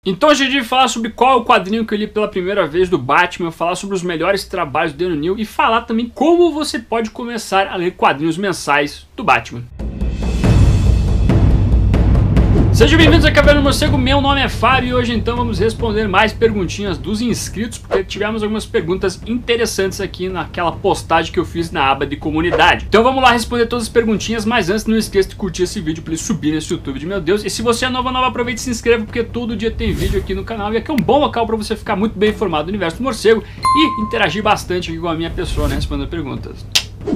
Então hoje é dia de falar sobre qual é o quadrinho que eu li pela primeira vez do Batman, falar sobre os melhores trabalhos do Dan O'Neill e falar também como você pode começar a ler quadrinhos mensais do Batman. Sejam bem-vindos a Caverna do Morcego, meu nome é Fábio e hoje então vamos responder mais perguntinhas dos inscritos, porque tivemos algumas perguntas interessantes aqui naquela postagem que eu fiz na aba de comunidade. Então vamos lá responder todas as perguntinhas, mas antes não esqueça de curtir esse vídeo para ele subir nesse YouTube de meu Deus. E se você é novo, aproveite e se inscreva, porque todo dia tem vídeo aqui no canal e aqui é um bom local para você ficar muito bem informado do universo do morcego e interagir bastante aqui com a minha pessoa, né, respondendo perguntas.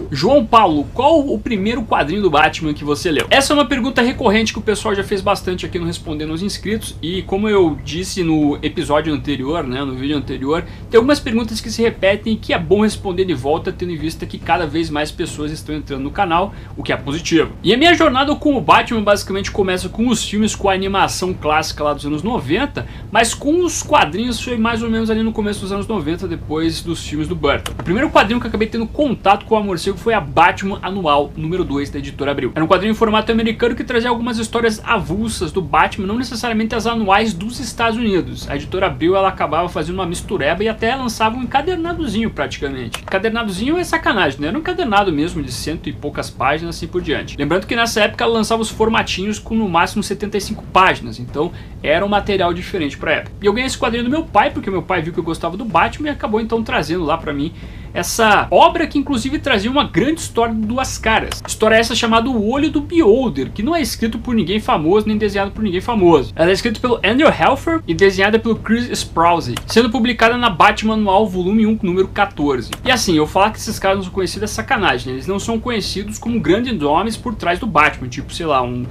João Paulo, qual o primeiro quadrinho do Batman que você leu? Essa é uma pergunta recorrente que o pessoal já fez bastante aqui no Respondendo aos Inscritos. E como eu disse no episódio anterior, né, no vídeo anterior, tem algumas perguntas que se repetem e que é bom responder de volta, tendo em vista que cada vez mais pessoas estão entrando no canal, o que é positivo. E a minha jornada com o Batman basicamente começa com os filmes, com a animação clássica lá dos anos 90, mas com os quadrinhos foi mais ou menos ali no começo dos anos 90, depois dos filmes do Burton. O primeiro quadrinho que eu acabei tendo contato com o Morcego foi a Batman Anual número 2 da Editora Abril. Era um quadrinho em formato americano que trazia algumas histórias avulsas do Batman, não necessariamente as anuais dos Estados Unidos. A Editora Abril ela acabava fazendo uma mistureba e até lançava um encadernadozinho praticamente. Encadernadozinho é sacanagem, né? Era um encadernado mesmo de 100 e poucas páginas assim por diante. Lembrando que nessa época ela lançava os formatinhos com no máximo 75 páginas, então era um material diferente pra época. E eu ganhei esse quadrinho do meu pai, porque meu pai viu que eu gostava do Batman e acabou então trazendo lá pra mim essa obra que inclusive trazia uma grande história de duas caras. História essa chamada O Olho do Beholder, que não é escrito por ninguém famoso nem desenhado por ninguém famoso. Ela é escrita pelo Andrew Helfer e desenhada pelo Chris Sprouse, sendo publicada na Batman Anual volume 1, número 14. E assim, eu falar que esses caras não são conhecidos é sacanagem, né? Eles não são conhecidos como grandes nomes por trás do Batman, tipo, sei lá, um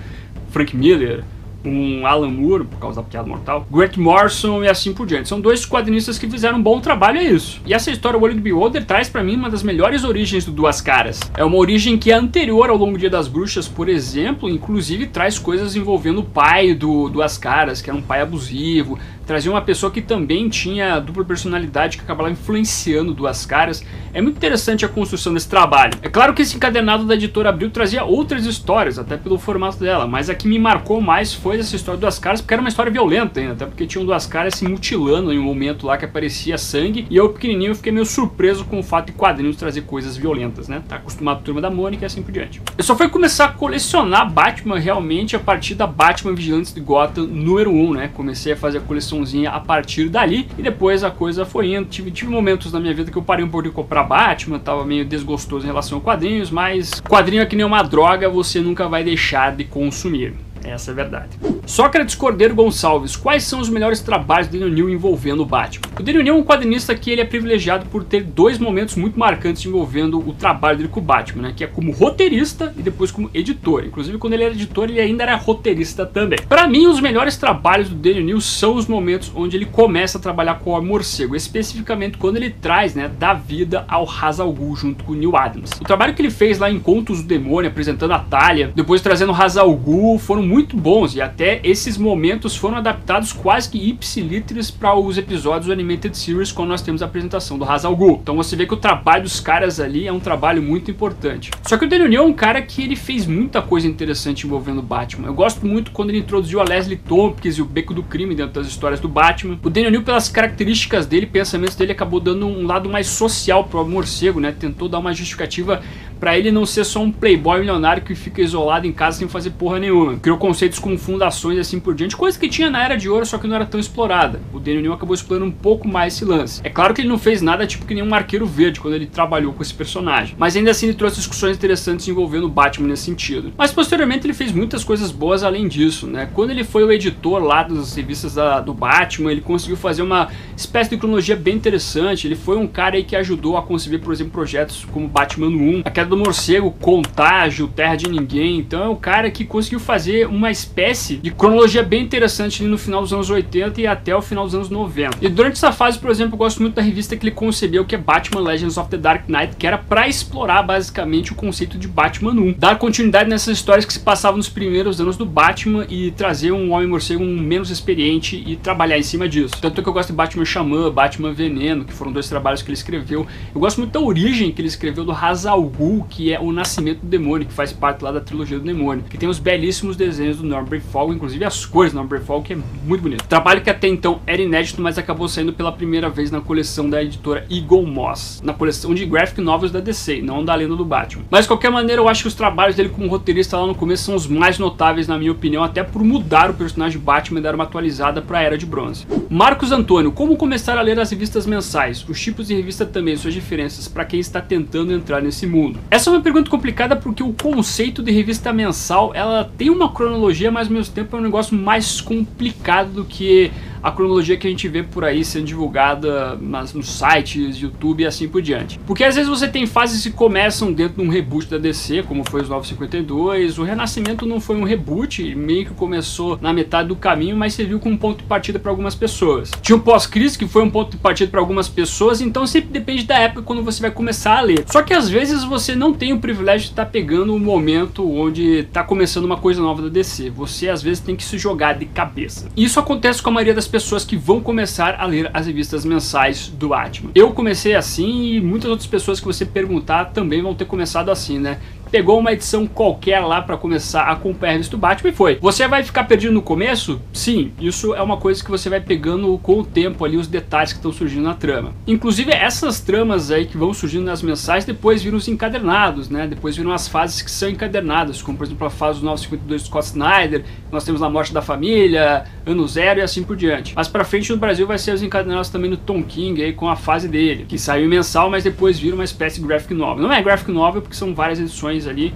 Frank Miller, um Alan Moore, por causa da piada mortal, Grant Morrison e assim por diante. São dois quadrinistas que fizeram um bom trabalho, é isso. E essa história, O Olho do Beholder, traz pra mim uma das melhores origens do Duas Caras. É uma origem que é anterior ao Longo Dia das Bruxas, por exemplo, inclusive traz coisas envolvendo o pai do Duas Caras, que era um pai abusivo, trazia uma pessoa que também tinha dupla personalidade que acabava influenciando Duas Caras. É muito interessante a construção desse trabalho. É claro que esse encadernado da Editora Abril trazia outras histórias, até pelo formato dela, mas a que me marcou mais foi essa história de Duas Caras, porque era uma história violenta ainda, até porque tinham Duas Caras se mutilando em um momento lá que aparecia sangue, e eu pequenininho fiquei meio surpreso com o fato de quadrinhos trazer coisas violentas, né? Tá acostumado com a Turma da Mônica e assim por diante. Eu só fui começar a colecionar Batman realmente a partir da Batman Vigilantes de Gotham número 1, né? Comecei a fazer a coleçãozinha a partir dali, e depois a coisa foi indo. Tive momentos na minha vida que eu parei um pouco de comprar Batman, tava meio desgostoso em relação a quadrinhos, mas quadrinho é que nem uma droga, você nunca vai deixar de consumir. Essa é a verdade. Sócrates Cordeiro Gonçalves, quais são os melhores trabalhos de Dan O'Neill envolvendo o Batman? O Dan O'Neill é um quadrinista que ele é privilegiado por ter dois momentos muito marcantes envolvendo o trabalho dele com o Batman, né? Que é como roteirista e depois como editor. Inclusive, quando ele era editor, ele ainda era roteirista também. Para mim, os melhores trabalhos do Dan O'Neill são os momentos onde ele começa a trabalhar com o Morcego, especificamente quando ele traz, né, da vida ao Ra's al Ghul junto com o Neil Adams. O trabalho que ele fez lá em Contos do Demônio, apresentando a Talia, depois trazendo o Ra's al Ghul, foram muito bons, e até esses momentos foram adaptados quase que ipsilitris para os episódios do Animated Series, quando nós temos a apresentação do Ra's al Ghul. Então você vê que o trabalho dos caras ali é um trabalho muito importante. Só que o Dan O'Neill é um cara que ele fez muita coisa interessante envolvendo o Batman. Eu gosto muito quando ele introduziu a Leslie Tompkins e o Beco do Crime dentro das histórias do Batman. O Dan O'Neill, pelas características dele, pensamentos dele, acabou dando um lado mais social pro Morcego, né? Tentou dar uma justificativa pra ele não ser só um playboy milionário que fica isolado em casa sem fazer porra nenhuma. Criou conceitos como fundações e assim por diante, coisa que tinha na Era de Ouro, só que não era tão explorada. O Dan O'Neill acabou explorando um pouco mais esse lance. É claro que ele não fez nada tipo que nem um Arqueiro Verde quando ele trabalhou com esse personagem, mas ainda assim ele trouxe discussões interessantes envolvendo o Batman nesse sentido. Mas posteriormente ele fez muitas coisas boas além disso, né? Quando ele foi o editor lá das revistas do Batman, ele conseguiu fazer uma espécie de cronologia bem interessante. Ele foi um cara aí que ajudou a conceber, por exemplo, projetos como Batman 1, a Queda do Morcego, Contágio, Terra de Ninguém. Então é um cara que conseguiu fazer uma espécie de cronologia bem interessante ali no final dos anos 80 e até o final dos anos 90. E durante essa fase, por exemplo, eu gosto muito da revista que ele concebeu, que é Batman Legends of the Dark Knight, que era pra explorar basicamente o conceito de Batman 1. Dar continuidade nessas histórias que se passavam nos primeiros anos do Batman e trazer um Homem-Morcego menos experiente e trabalhar em cima disso. Tanto que eu gosto de Batman Xamã, Batman Veneno, que foram dois trabalhos que ele escreveu. Eu gosto muito da origem que ele escreveu do Ra's al Ghul, Fu, que é O Nascimento do Demônio, que faz parte lá da trilogia do Demônio, que tem os belíssimos desenhos do Norman Brayfogle, inclusive as cores do Norman Brayfogle, que é muito bonito. Trabalho que até então era inédito, mas acabou saindo pela primeira vez na coleção da editora Eagle Moss, na coleção de graphic novels da DC, não da lenda do Batman. Mas de qualquer maneira, eu acho que os trabalhos dele como roteirista lá no começo são os mais notáveis, na minha opinião, até por mudar o personagem Batman e dar uma atualizada para a Era de Bronze. Marcos Antônio, como começar a ler as revistas mensais? Os tipos de revista também, suas diferenças, para quem está tentando entrar nesse mundo. Essa é uma pergunta complicada porque o conceito de revista mensal, ela tem uma cronologia, mas ao mesmo tempo é um negócio mais complicado do que a cronologia que a gente vê por aí sendo divulgada nos sites, YouTube e assim por diante. Porque às vezes você tem fases que começam dentro de um reboot da DC, como foi os 952, o Renascimento não foi um reboot, meio que começou na metade do caminho, mas serviu como um ponto de partida para algumas pessoas. Tinha o pós-crise, que foi um ponto de partida para algumas pessoas, então sempre depende da época quando você vai começar a ler. Só que às vezes você não tem o privilégio de estar pegando um momento onde está começando uma coisa nova da DC. Você às vezes tem que se jogar de cabeça. Isso acontece com a maioria das pessoas que vão começar a ler as revistas mensais do Batman. Eu comecei assim e muitas outras pessoas que você perguntar também vão ter começado assim, né? Pegou uma edição qualquer lá para começar a acompanhar a revista do Batman e foi. Você vai ficar perdido no começo? Sim, isso é uma coisa que você vai pegando com o tempo ali, os detalhes que estão surgindo na trama. Inclusive essas tramas aí que vão surgindo nas mensais depois viram os encadernados, né? Depois viram as fases que são encadernadas, como por exemplo a fase do 952 do Scott Snyder, nós temos a morte da família, Ano Zero e assim por diante. Mas pra frente no Brasil vai ser os encadernados também no Tom King aí com a fase dele, que saiu em mensal, mas depois vira uma espécie de graphic novel. Não é graphic novel porque são várias edições ali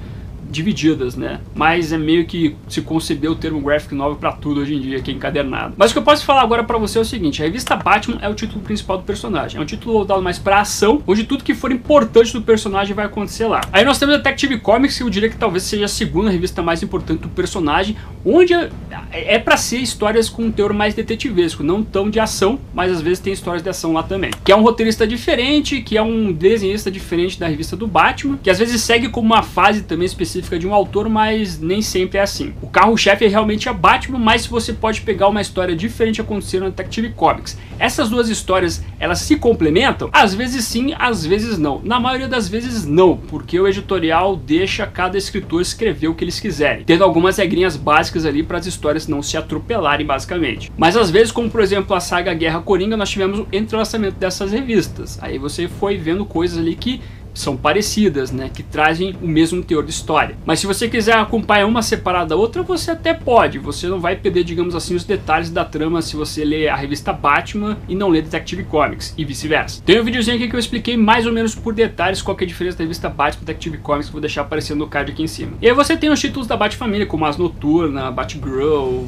divididas, né? Mas é meio que se concebeu o termo graphic novel pra tudo hoje em dia, que é encadernado. Mas o que eu posso falar agora pra você é o seguinte: a revista Batman é o título principal do personagem, é um título voltado mais pra ação, onde tudo que for importante do personagem vai acontecer lá. Aí nós temos a Detective Comics, que eu diria que talvez seja a segunda revista mais importante do personagem, onde é pra ser histórias com um teor mais detetivesco, não tão de ação, mas às vezes tem histórias de ação lá também. Que é um roteirista diferente, que é um desenhista diferente da revista do Batman, que às vezes segue como uma fase também específica de um autor, mas nem sempre é assim. O carro-chefe é realmente a Batman, mas você pode pegar uma história diferente acontecendo na Detective Comics. Essas duas histórias, elas se complementam? Às vezes sim, às vezes não. Na maioria das vezes não, porque o editorial deixa cada escritor escrever o que eles quiserem, tendo algumas regrinhas básicas ali para as histórias não se atropelarem basicamente. Mas às vezes, como por exemplo a saga Guerra Coringa, nós tivemos o entrelaçamento dessas revistas. Aí você foi vendo coisas ali que são parecidas, né, que trazem o mesmo teor de história. Mas se você quiser acompanhar uma separada da outra, você até pode. Você não vai perder, digamos assim, os detalhes da trama se você ler a revista Batman e não ler Detective Comics, e vice-versa. Tem um videozinho aqui que eu expliquei mais ou menos por detalhes qual que é a diferença da revista Batman e Detective Comics, que eu vou deixar aparecendo no card aqui em cima. E aí você tem os títulos da Batfamília, como As Noturna, Batgirl,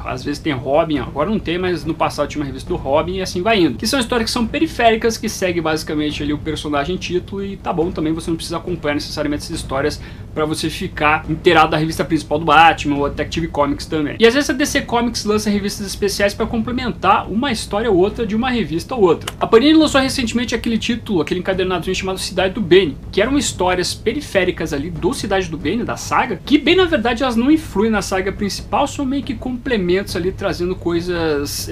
às vezes tem Robin, agora não tem, mas no passado tinha uma revista do Robin e assim vai indo. Que são histórias que são periféricas, que seguem basicamente ali o personagem título e tá bom também, você não precisa acompanhar necessariamente essas histórias para você ficar inteirado da revista principal do Batman ou Detective Comics também. E às vezes a DC Comics lança revistas especiais para complementar uma história ou outra de uma revista ou outra. A Panini lançou recentemente aquele título, aquele encadernadozinho chamado Cidade do Bane, que eram histórias periféricas ali do Cidade do Bane, da saga, que bem na verdade elas não influem na saga principal, são meio que complementos ali, trazendo coisas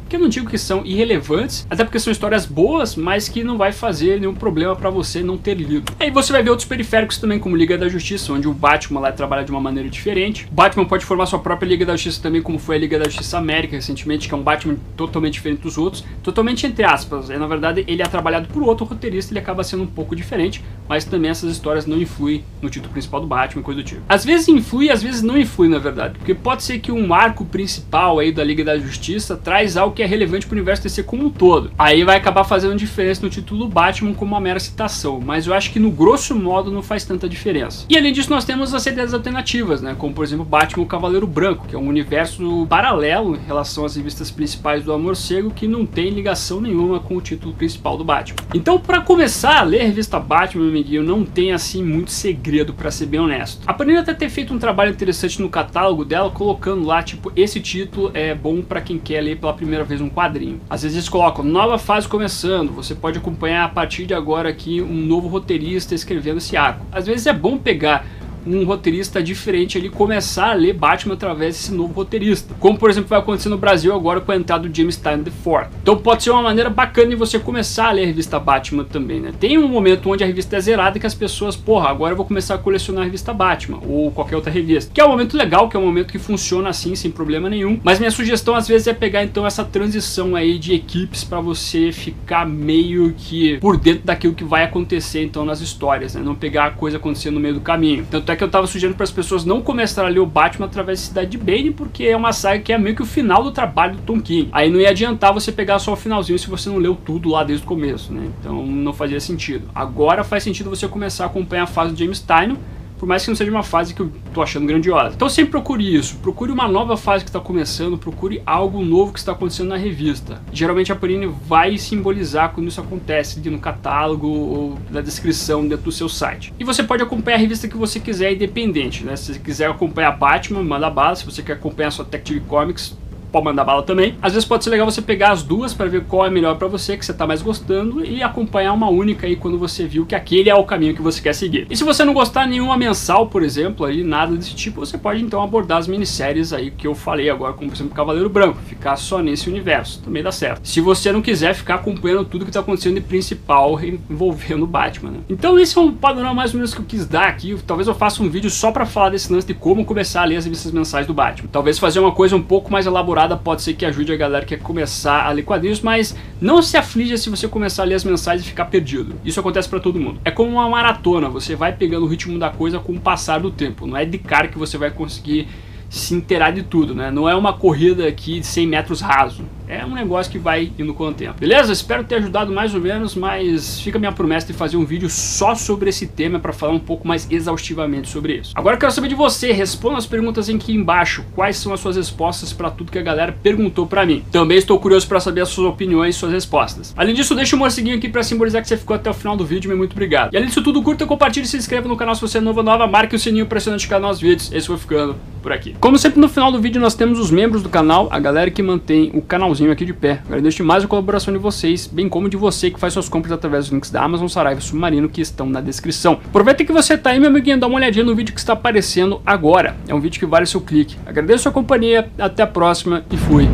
que eu não digo que são irrelevantes, até porque são histórias boas, mas que não vai fazer nenhum problema para você não ter lido. Aí você vai ver outros periféricos também, como Liga da Justiça, onde o Batman lá trabalha de uma maneira diferente. O Batman pode formar sua própria Liga da Justiça também, como foi a Liga da Justiça América recentemente, que é um Batman totalmente diferente dos outros, totalmente entre aspas. Na verdade ele é trabalhado por outro roteirista, ele acaba sendo um pouco diferente, mas também essas histórias não influem no título principal do Batman, coisa do tipo. Às vezes influi, às vezes não influi na verdade, porque pode ser que um arco principal aí da Liga da Justiça traz algo que é relevante para o universo DC como um todo. Aí vai acabar fazendo diferença no título do Batman como uma mera citação, mas eu acho que no grosso modo não faz tanta diferença. E além disso nós temos as ideias alternativas, né, como por exemplo Batman o Cavaleiro Branco, que é um universo paralelo em relação às revistas principais do Morcego, que não tem ligação nenhuma com o título principal do Batman. Então, para começar a ler a revista Batman, meu amiguinho, não tem assim muito segredo, para ser bem honesto. A Panini até ter feito um trabalho interessante no catálogo dela, colocando lá, tipo, esse título é bom para quem quer ler pela primeira vez um quadrinho. Às vezes eles colocam nova fase começando, você pode acompanhar a partir de agora aqui um novo roteirista escrevendo esse arco. Às vezes é bom pegar um roteirista diferente ali começar a ler Batman através desse novo roteirista. Como, por exemplo, vai acontecer no Brasil agora com a entrada do James Tynion IV. Então pode ser uma maneira bacana de você começar a ler a revista Batman também, né? Tem um momento onde a revista é zerada que as pessoas, porra, agora eu vou começar a colecionar a revista Batman ou qualquer outra revista. Que é um momento legal, que é um momento que funciona assim, sem problema nenhum. Mas minha sugestão às vezes é pegar então essa transição aí de equipes para você ficar meio que por dentro daquilo que vai acontecer então nas histórias, né? Não pegar a coisa acontecendo no meio do caminho. Tanto é que eu tava sugerindo para as pessoas não começarem a ler o Batman através da Cidade de Bane, porque é uma saga que é meio que o final do trabalho do Tom King. Aí não ia adiantar você pegar só o finalzinho se você não leu tudo lá desde o começo, né? Então não fazia sentido. Agora faz sentido você começar a acompanhar a fase do James Tynion, por mais que não seja uma fase que eu tô achando grandiosa. Então sempre procure isso, procure uma nova fase que está começando, procure algo novo que está acontecendo na revista. Geralmente a Panini vai simbolizar quando isso acontece no catálogo ou na descrição dentro do seu site. E você pode acompanhar a revista que você quiser, independente, né? Se você quiser acompanhar Batman, manda bala. Se você quer acompanhar sua Detective Comics, pode mandar bala também. Às vezes pode ser legal você pegar as duas para ver qual é melhor para você, que você tá mais gostando, e acompanhar uma única aí quando você viu que aquele é o caminho que você quer seguir. E se você não gostar nenhuma mensal, por exemplo, aí nada desse tipo, você pode então abordar as minisséries aí que eu falei agora, como por exemplo Cavaleiro Branco, ficar só nesse universo, também dá certo. Se você não quiser ficar acompanhando tudo que tá acontecendo de principal envolvendo o Batman, né? Então esse é um panorama mais ou menos que eu quis dar aqui. Talvez eu faça um vídeo só para falar desse lance de como começar a ler as revistas mensais do Batman. Talvez fazer uma coisa um pouco mais elaborada pode ser que ajude a galera que quer começar a ler quadrinhos, mas não se aflija se você começar a ler as mensais e ficar perdido. Isso acontece pra todo mundo. É como uma maratona, você vai pegando o ritmo da coisa com o passar do tempo. Não é de cara que você vai conseguir se inteirar de tudo, né? Não é uma corrida aqui de 100 metros raso. É um negócio que vai indo com o tempo. Beleza? Espero ter ajudado mais ou menos, mas fica a minha promessa de fazer um vídeo só sobre esse tema para falar um pouco mais exaustivamente sobre isso. Agora eu quero saber de você. Responda as perguntas aqui embaixo. Quais são as suas respostas para tudo que a galera perguntou para mim? Também estou curioso para saber as suas opiniões e suas respostas. Além disso, deixa um morceguinho aqui para simbolizar que você ficou até o final do vídeo. Meu muito obrigado. E além disso tudo, curta, compartilhe e se inscreva no canal se você é novo ou nova. Marque o sininho para notificar novos vídeos. Esse foi ficando por aqui. Como sempre, no final do vídeo nós temos os membros do canal, a galera que mantém o canalzinho aqui de pé. Agradeço demais a colaboração de vocês, bem como de você que faz suas compras através dos links da Amazon, Saraiva e Submarino que estão na descrição. Aproveita que você tá aí, meu amiguinho, dá uma olhadinha no vídeo que está aparecendo agora. É um vídeo que vale o seu clique. Agradeço a sua companhia, até a próxima e fui.